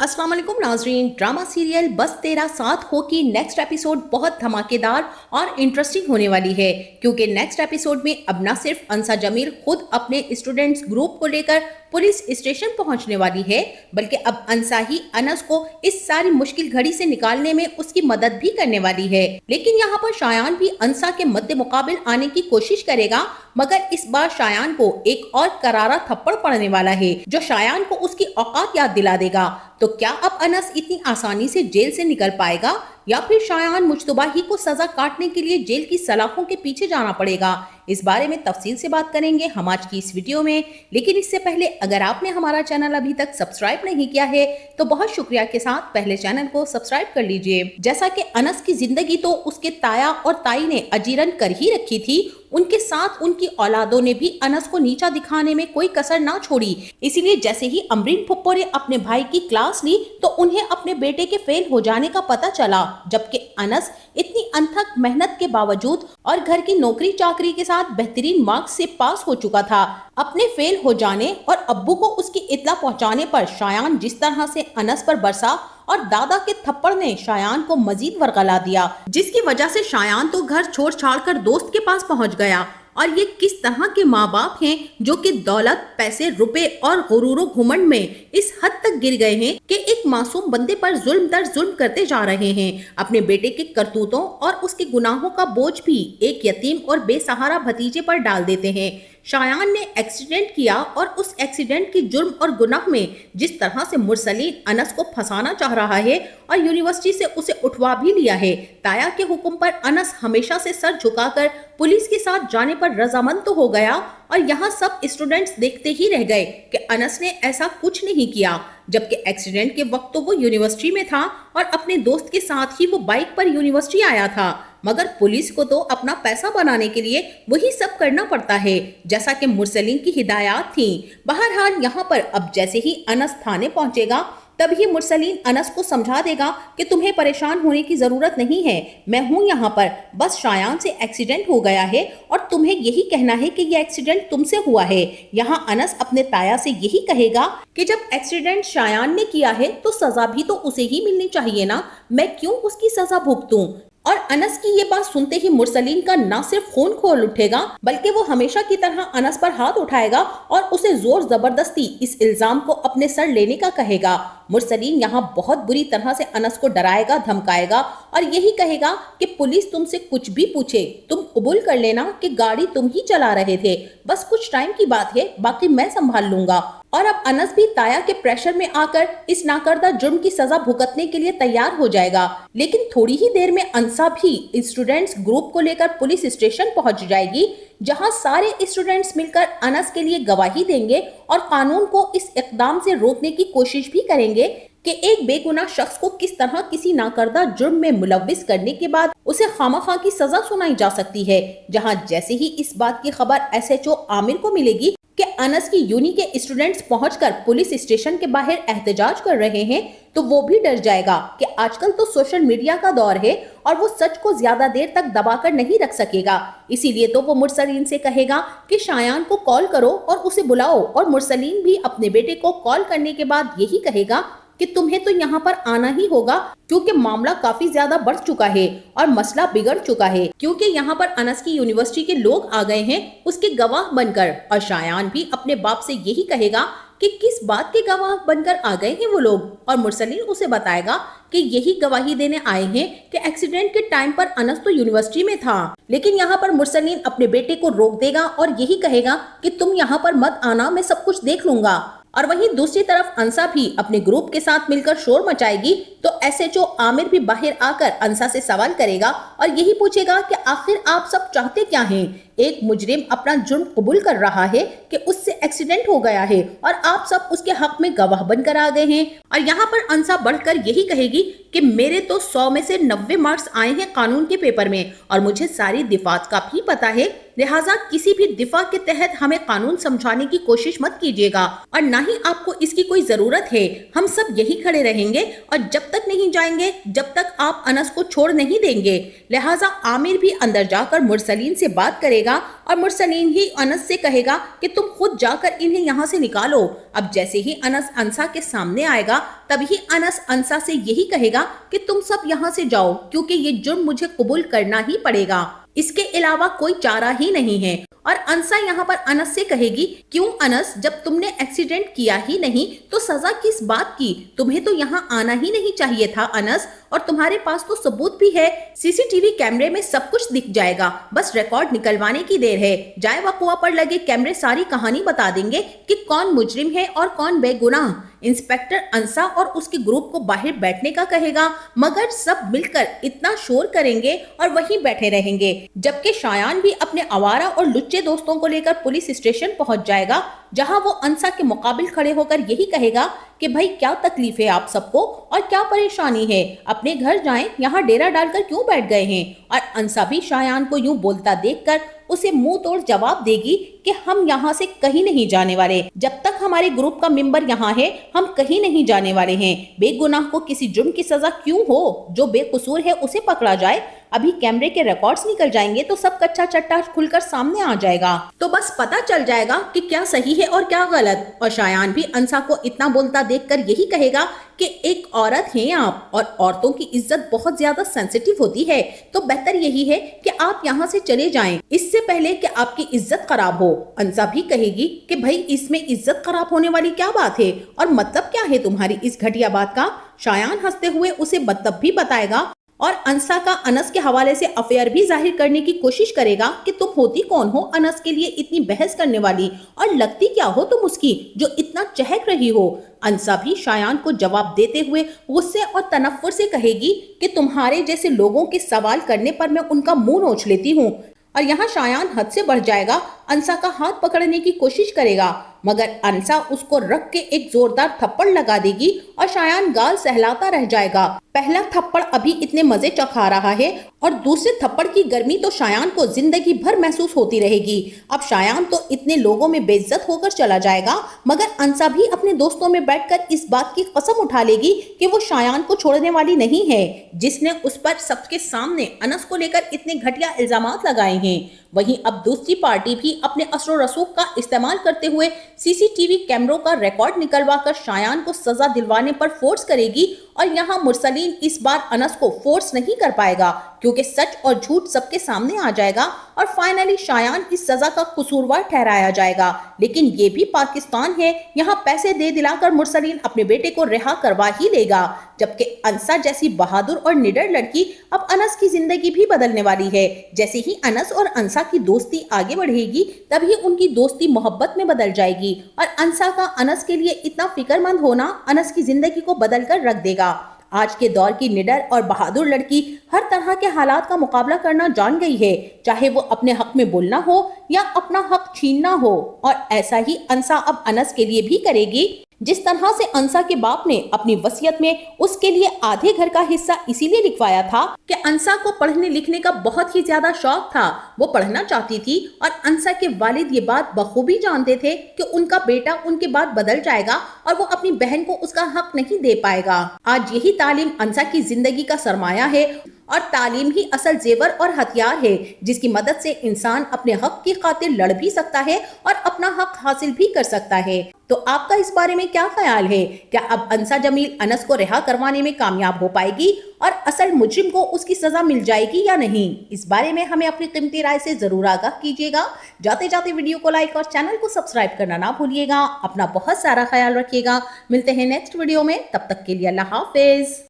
अस्सलाम वालेकुम नाजरीन। ड्रामा सीरियल बस तेरा साथ हो की नेक्स्ट एपिसोड बहुत धमाकेदार और इंटरेस्टिंग होने वाली है, क्योंकि नेक्स्ट एपिसोड में अब न सिर्फ अंसा जमील खुद अपने स्टूडेंट्स ग्रुप को लेकर पुलिस स्टेशन पहुंचने वाली है, बल्कि अब अंसा ही अनस को इस सारी मुश्किल घड़ी से निकालने में उसकी मदद भी करने वाली है। लेकिन यहाँ पर शायान भी अंसा के मद्दे मुकाबिल आने की कोशिश करेगा, मगर इस बार शायान को एक और करारा थप्पड़ पड़ने वाला है जो शायान को उसकी औकात याद दिला देगा। तो क्या अब अनस इतनी आसानी से जेल से निकल पाएगा या फिर शायान मुश्तबा ही को सजा काटने के लिए जेल की सलाखों के पीछे जाना पड़ेगा? इस बारे में तफसील से बात करेंगे हम आज की इस वीडियो में। लेकिन इससे पहले अगर आपने हमारा चैनल अभी तक सब्सक्राइब नहीं किया है तो बहुत शुक्रिया के साथ पहले चैनल को सब्सक्राइब कर लीजिए। जैसा कि अनस की जिंदगी तो उसके ताया और ताई ने अजीरन कर ही रखी थी, उनके साथ उनकी औलादों ने भी अनस को नीचा दिखाने में कोई कसर ना छोड़ी। इसीलिए जैसे ही अमरीन फुप्पो ने अपने भाई की क्लास ली तो उन्हें अपने बेटे के फेल हो जाने का पता चला, जबकि अनस इतनी अनथक मेहनत के बावजूद और घर की नौकरी चाकरी के साथ बेहतरीन मार्क्स से पास हो चुका था। अपने फेल हो जाने और अब्बू को उसकी इत्तला पहुंचाने पर शायान जिस तरह से अनस पर बरसा और दादा के थप्पड़ ने शायान को मजीद वरगला दिया, जिसकी वजह से शायान तो घर छोड़ छाड़ कर दोस्त के पास पहुंच गया। और ये किस तरह के माँ बाप हैं जो कि दौलत, पैसे, रुपए और गुरूर घुमंड में इस हद तक गिर गए हैं कि एक मासूम बंदे पर जुल्म दर जुल्म करते जा रहे हैं। अपने बेटे के करतूतों और उसके गुनाहों का बोझ भी एक यतीम और बेसहारा भतीजे पर डाल देते हैं। शायान ने एक्सीडेंट किया और उस एक्सीडेंट की जुर्म और गुनाह में जिस तरह से मुरसलीन अनस को फंसाना चाह रहा है और यूनिवर्सिटी से उसे उठवा भी लिया है। ताया के हुक्म पर अनस हमेशा से सर झुकाकर पुलिस के साथ जाने पर रजामंद तो हो गया और यहाँ सब स्टूडेंट्स देखते ही रह गए कि अनस ने ऐसा कुछ नहीं किया, जबकि एक्सीडेंट के वक्त तो वो यूनिवर्सिटी में था और अपने दोस्त के साथ ही वो बाइक पर यूनिवर्सिटी आया था। मगर पुलिस को तो अपना पैसा बनाने के लिए वही सब करना पड़ता है, जैसा कि मुरसलीन की हिदायत थी। बहरहाल यहाँ पर अब जैसे ही अनस थाने पहुंचेगा तभी मुरसलीन अनस को समझा देगा कि तुम्हें परेशान होने की जरूरत नहीं है, मैं हूँ यहाँ पर, बस शायान से एक्सीडेंट हो गया है और तुम्हें यही कहना है कि यह एक्सीडेंट तुमसे हुआ है। यहाँ अनस अपने ताया से यही कहेगा कि जब एक्सीडेंट शायान ने किया है तो सजा भी तो उसे ही मिलनी चाहिए ना, मैं क्यों उसकी सजा भुगतूं? और अनस की ये बात सुनते ही मुरसलीन का ना सिर्फ खून खोल उठेगा, बल्कि वो हमेशा की तरह अनस पर हाथ उठाएगा और उसे जोर जबरदस्ती इस इल्जाम को अपने सर लेने का कहेगा। मुरसलीन यहाँ बहुत बुरी तरह से अनस को डराएगा, धमकाएगा और यही कहेगा कि पुलिस तुमसे कुछ भी पूछे तुम कबूल कर लेना कि गाड़ी तुम ही चला रहे थे, बस कुछ टाइम की बात है, बाकी मैं संभाल लूंगा। और अब अनस भी ताया के प्रेशर में आकर इस नाकर्दा जुर्म की सजा भुगतने के लिए तैयार हो जाएगा। लेकिन थोड़ी ही देर में अंसा भी स्टूडेंट्स ग्रुप को लेकर पुलिस स्टेशन पहुंच जाएगी, जहां सारे स्टूडेंट्स मिलकर अनस के लिए गवाही देंगे और कानून को इस इकदाम से रोकने की कोशिश भी करेंगे कि एक बेगुनाह शख्स को किस तरह किसी नाकर्दा जुर्म में मुलव्विस करने के बाद उसे खामखा की सजा सुनाई जा सकती है। जहां जैसे ही इस बात की खबर एसएचओ आमिर को मिलेगी कि अनस की यूनी के स्टूडेंट्स पहुंचकर पुलिस स्टेशन के बाहर एहतजाज कर रहे हैं, तो वो भी डर जाएगा कि आजकल तो सोशल मीडिया का दौर है और वो सच को ज्यादा देर तक दबाकर नहीं रख सकेगा। इसीलिए तो वो मुरसलीन से कहेगा कि शायान को कॉल करो और उसे बुलाओ, और मुरसलीन भी अपने बेटे को कॉल करने के बाद यही कहेगा कि तुम्हें तो यहाँ पर आना ही होगा, क्योंकि मामला काफी ज्यादा बढ़ चुका है और मसला बिगड़ चुका है, क्योंकि यहाँ पर अनस की यूनिवर्सिटी के लोग आ गए हैं उसके गवाह बनकर। और शायान भी अपने बाप से यही कहेगा कि किस बात के गवाह बनकर आ गए हैं वो लोग, और मुरसलीन उसे बताएगा कि यही गवाही देने आए हैं कि एक्सीडेंट के टाइम पर अनस तो यूनिवर्सिटी में था। लेकिन यहाँ पर मुरसलीन अपने बेटे को रोक देगा और यही कहेगा कि तुम यहाँ पर मत आना, मैं सब कुछ देख लूंगा। और वहीं दूसरी तरफ अंसा भी अपने ग्रुप के साथ मिलकर शोर मचाएगी, तो एसएचओ आमिर भी बाहर आकर अंसा से सवाल करेगा और यही पूछेगा कि आखिर आप सब चाहते क्या हैं? एक मुजरिम अपना जुर्म कबूल कर रहा है कि उससे एक्सीडेंट हो गया है और आप सब उसके हक में गवाह बनकर आ गए हैं। और यहाँ पर अंसा बढ़कर यही कहेगी कि मेरे तो 100 में से 90 मार्क्स आए हैं कानून के पेपर में और मुझे सारी दिफात का भी पता है लिहाजा किसी भी दिफा के तहत हमें कानून समझाने की कोशिश मत कीजिएगा और ना ही आपको इसकी कोई जरूरत है। हम सब यही खड़े रहेंगे और जब तक नहीं जाएंगे जब तक आप अनस को छोड़ नहीं देंगे। लिहाजा आमिर भी अंदर जाकर मुरसलीन से बात करेगा और मुरसलीन ही अनस से कहेगा कि तुम खुद जाकर इन्हें यहाँ से निकालो। अब जैसे ही अनस अंसा के सामने आएगा तभी अनस अंसा से यही कहेगा कि तुम सब यहाँ से जाओ क्योंकि ये जुर्म मुझे कबूल करना ही पड़ेगा, इसके अलावा कोई चारा ही नहीं है। और अंसा यहाँ पर अनस से कहेगी, क्यों अनस, जब तुमने एक्सीडेंट किया ही नहीं तो सजा किस बात की? तुम्हें तो यहाँ आना ही नहीं चाहिए था अनस, और तुम्हारे पास तो सबूत भी है, सीसीटीवी कैमरे में सब कुछ दिख जाएगा, बस रिकॉर्ड निकलवाने की देर है। जाए वकुआ पर लगे कैमरे सारी कहानी बता देंगे कि कौन मुजरिम है और कौन बेगुनाह। इंस्पेक्टर अंसा और उसके ग्रुप को बाहर बैठने का कहेगा, मगर सब मिलकर इतना शोर करेंगे और वहीं बैठे रहेंगे। जबकि शायान भी अपने आवारा और लुच्चे दोस्तों को लेकर पुलिस स्टेशन पहुंच जाएगा, जहां वो अंसा के मुकाबिल खड़े होकर यही कहेगा कि भाई क्या तकलीफ है आप सबको और क्या परेशानी है, अपने घर जाएं, यहाँ डेरा डालकर क्यों बैठ गए हैं। और अंसा भी शायान को यूं बोलता देखकर उसे मुंह तोड़ जवाब देगी कि हम यहाँ से कहीं नहीं जाने वाले, जब तक हमारे ग्रुप का मेंबर यहाँ है हम कहीं नहीं जाने वाले हैं। बेगुनाह को किसी जुर्म की सजा क्यों हो, जो बेकसूर है उसे पकड़ा जाए। अभी कैमरे के रिकॉर्ड्स निकल जाएंगे तो सब कच्चा चट्टा खुलकर सामने आ जाएगा, तो बस पता चल जाएगा कि क्या सही है और क्या गलत। और शायान भी अंसा को इतना बोलता देखकर यही कहेगा कि एक औरत हैं आप और औरतों की इज्जत बहुत ज्यादा सेंसिटिव होती है, तो बेहतर यही है कि आप यहाँ से चले जाएं, इससे पहले कि आपकी इज्जत खराब हो। अंसा भी कहेगी कि भाई इसमें इज्जत खराब होने वाली क्या बात है और मतलब क्या है तुम्हारी इस घटिया बात का। शायान हंसते हुए उसे मतलब भी बताएगा और अंसा का अनस के हवाले से अफेयर भी जाहिर करने की कोशिश करेगा कि तुम होती कौन हो अनस के लिए इतनी बहस करने वाली, और लगती क्या हो तुम उसकी जो इतना चहक रही हो। अंसा भी शायान को जवाब देते हुए गुस्से और तनफ्फुर से कहेगी कि तुम्हारे जैसे लोगों के सवाल करने पर मैं उनका मुंह नोच लेती हूँ। और यहाँ शायान हद से बढ़ जाएगा, अंसा का हाथ पकड़ने की कोशिश करेगा, मगर अंसा उसको रख के एक जोरदार थप्पड़ लगा देगी और शायान गाल सहलाता रह जाएगा। पहला थप्पड़ अभी इतने मजे चखा रहा है और दूसरे थप्पड़ की गर्मी तो शायान को जिंदगी भर महसूस होती रहेगी। अब शायान तो इतने लोगों में बेइज्जत होकर चला जाएगा, मगर अंसा भी अपने दोस्तों में बैठकर इस बात की कसम उठा लेगी कि वो शायान को छोड़ने वाली नहीं है, जिसने उस पर सबके सामने अनस को लेकर इतने घटिया इल्जामात लगाए हैं। वहीं अब दूसरी पार्टी भी अपने असर रसूख का इस्तेमाल करते हुए सीसीटीवी कैमरों का रिकॉर्ड निकलवाकर शायान को सजा दिलवाने पर फोर्स करेगी, और यहाँ मुरसलीन इस बार अनस को फोर्स नहीं कर पाएगा क्योंकि सच और झूठ सबके सामने आ जाएगा और फाइनली शायान इस सजा का कसूरवार ठहराया जाएगा। लेकिन ये भी पाकिस्तान है, यहाँ पैसे दे दिलाकर मुरसलीन अपने बेटे को रिहा करवा ही लेगा, जबकि अंसा जैसी बहादुर और निडर लड़की अब अनस की जिंदगी भी बदलने वाली है। जैसे ही अनस और अंसा की दोस्ती आगे बढ़ेगी तभी उनकी दोस्ती मोहब्बत में बदल जाएगी और अंसा का अनस के लिए इतना फिक्रमंद होना अनस की जिंदगी को बदल कर रख देगा। आज के दौर की निडर और बहादुर लड़की हर तरह के हालात का मुकाबला करना जान गई है, चाहे वो अपने हक में बोलना हो या अपना हक छीनना हो, और ऐसा ही अंसा अब अनस के लिए भी करेगी। जिस तरह से अंसा के बाप ने अपनी वसीयत में उसके लिए आधे घर का हिस्सा इसीलिए लिखवाया था कि अंसा को पढ़ने लिखने का बहुत ही ज्यादा शौक था, वो पढ़ना चाहती थी, और अंसा के वालिद ये बात बखूबी जानते थे कि उनका बेटा उनके बाद बदल जाएगा और वो अपनी बहन को उसका हक नहीं दे पाएगा। आज यही तालीम अंसा की जिंदगी का सरमाया है और तालीम ही असल जेवर और हथियार है जिसकी मदद से इंसान अपने हक की खातिर लड़ भी सकता है और अपना हक हासिल भी कर सकता है। तो आपका इस बारे में क्या ख्याल है? क्या अब अंसा जमील अनस को रिहा करवाने में कामयाब हो पाएगी और असल मुजरिम को उसकी सजा मिल जाएगी या नहीं? इस बारे में हमें अपनी कीमती राय से जरूर आगाह कीजिएगा। जाते जाते वीडियो को लाइक और चैनल को सब्सक्राइब करना ना भूलिएगा। अपना बहुत सारा ख्याल रखिएगा। मिलते हैं नेक्स्ट वीडियो में, तब तक के लिए अल्लाह हाफिज।